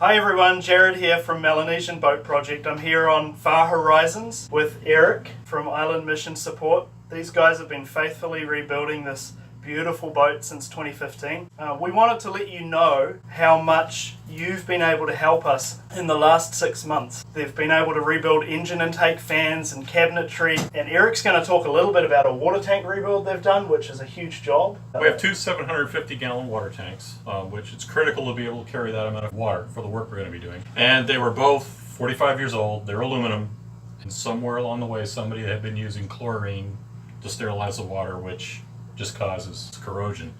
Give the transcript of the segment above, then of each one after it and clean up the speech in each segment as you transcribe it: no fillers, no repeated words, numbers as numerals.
Hi everyone, Jared here from Melanesian Boat Project. I'm here on Far Horizons with Eric from Island Mission Support. These guys have been faithfully rebuilding this beautiful boat since 2015. We wanted to let you know how much you've been able to help us in the last 6 months. They've been able to rebuild engine intake fans and cabinetry, and Eric's going to talk a little bit about a water tank rebuild they've done, which is a huge job. We have two 750-gallon water tanks, which it's critical to be able to carry that amount of water for the work we're going to be doing. And they were both 45 years old. They're aluminum, and somewhere along the way somebody had been using chlorine to sterilize the water, which just causes corrosion.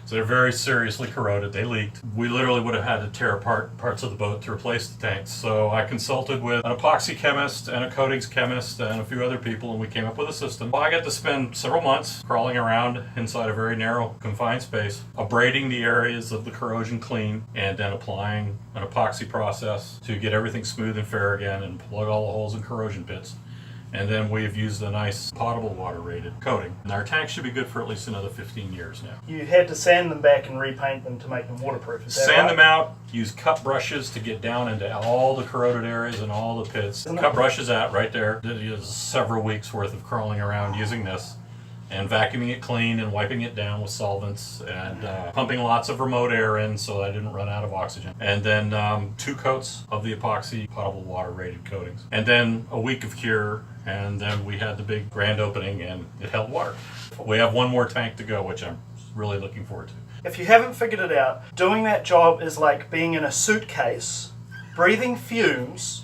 So they're very seriously corroded. They leaked. We literally would have had to tear apart parts of the boat to replace the tanks. So I consulted with an epoxy chemist and a coatings chemist and a few other people, and we came up with a system. Well, I got to spend several months crawling around inside a very narrow, confined space, abrading the areas of the corrosion clean, and then applying an epoxy process to get everything smooth and fair again and plug all the holes and corrosion pits. And then we've used a nice potable water rated coating. And our tank should be good for at least another 15 years now. You had to sand them back and repaint them to make them waterproof, is that Sand right? them out, use cut brushes to get down into all the corroded areas and all the pits. Cut brushes out right there. It is several weeks worth of crawling around using this and vacuuming it clean and wiping it down with solvents and pumping lots of remote air in so I didn't run out of oxygen. And then 2 coats of the epoxy potable water rated coatings. And then a week of cure, and then we had the big grand opening and it held water. We have one more tank to go, which I'm really looking forward to. If you haven't figured it out, doing that job is like being in a suitcase, breathing fumes,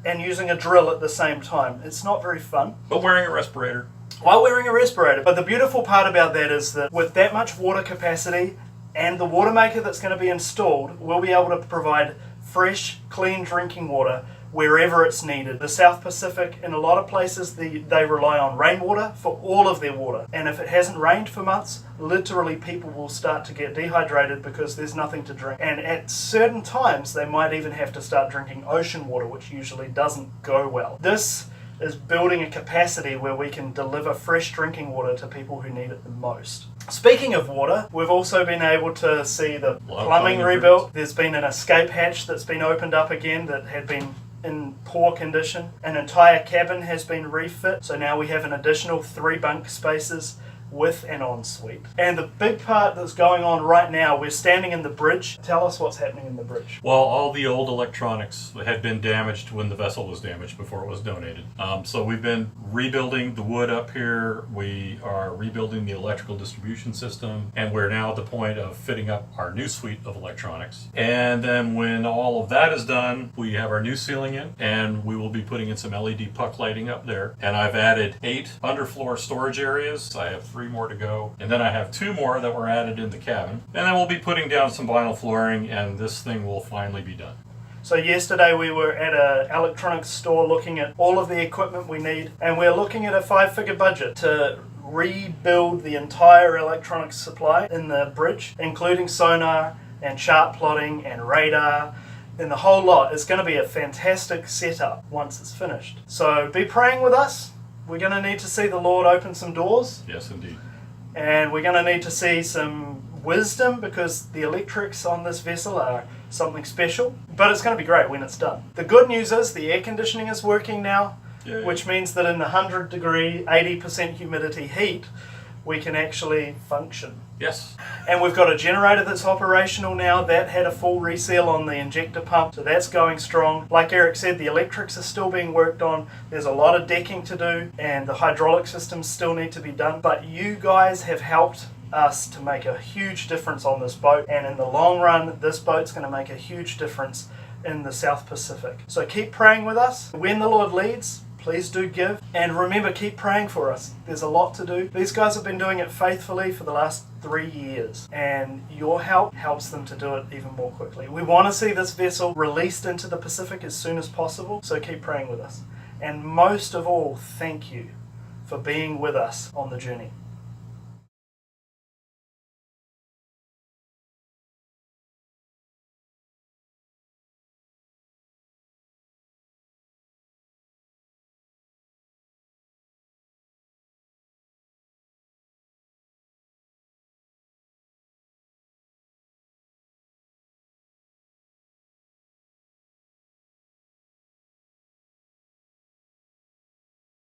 and using a drill at the same time. It's not very fun. But wearing a respirator. While wearing a respirator. But the beautiful part about that is that with that much water capacity and the water maker that's going to be installed, we'll be able to provide fresh, clean drinking water wherever it's needed. The South Pacific, in a lot of places, they rely on rainwater for all of their water. And if it hasn't rained for months, literally people will start to get dehydrated because there's nothing to drink. And at certain times, they might even have to start drinking ocean water, which usually doesn't go well. This is building a capacity where we can deliver fresh drinking water to people who need it the most. Speaking of water, we've also been able to see the plumbing rebuilt. There's been an escape hatch that's been opened up again that had been in poor condition. An entire cabin has been refit, so now we have an additional 3 bunk spaces with an ensuite. And the big part that's going on right now, we're standing in the bridge. Tell us what's happening in the bridge. Well, all the old electronics had been damaged when the vessel was damaged before it was donated. So we've been rebuilding the wood up here. We are rebuilding the electrical distribution system, and we're now at the point of fitting up our new suite of electronics. And then when all of that is done, we have our new ceiling in, and we will be putting in some LED puck lighting up there. And I've added 8 underfloor storage areas. I have 3 more to go, and then I have 2 more that were added in the cabin, and then we'll be putting down some vinyl flooring, and this thing will finally be done. So yesterday we were at an electronics store looking at all of the equipment we need, and we're looking at a 5-figure budget to rebuild the entire electronics supply in the bridge, including sonar and chart plotting and radar and the whole lot. It's going to be a fantastic setup once it's finished. So be praying with us. We're going to need to see the Lord open some doors. Yes, indeed. And we're going to need to see some wisdom because the electrics on this vessel are something special. But it's going to be great when it's done. The good news is the air conditioning is working now, which means that in the 100-degree, 80% humidity heat, we can actually function. Yes. And we've got a generator that's operational now. That had a full reseal on the injector pump, so that's going strong. Like Eric said, the electrics are still being worked on. There's a lot of decking to do, and the hydraulic systems still need to be done. But you guys have helped us to make a huge difference on this boat, and in the long run, this boat's going to make a huge difference in the South Pacific. So keep praying with us. When the Lord leads, please do give. And remember, keep praying for us. There's a lot to do. These guys have been doing it faithfully for the last 3 years, and your help helps them to do it even more quickly. We want to see this vessel released into the Pacific as soon as possible, so keep praying with us. And most of all, thank you for being with us on the journey.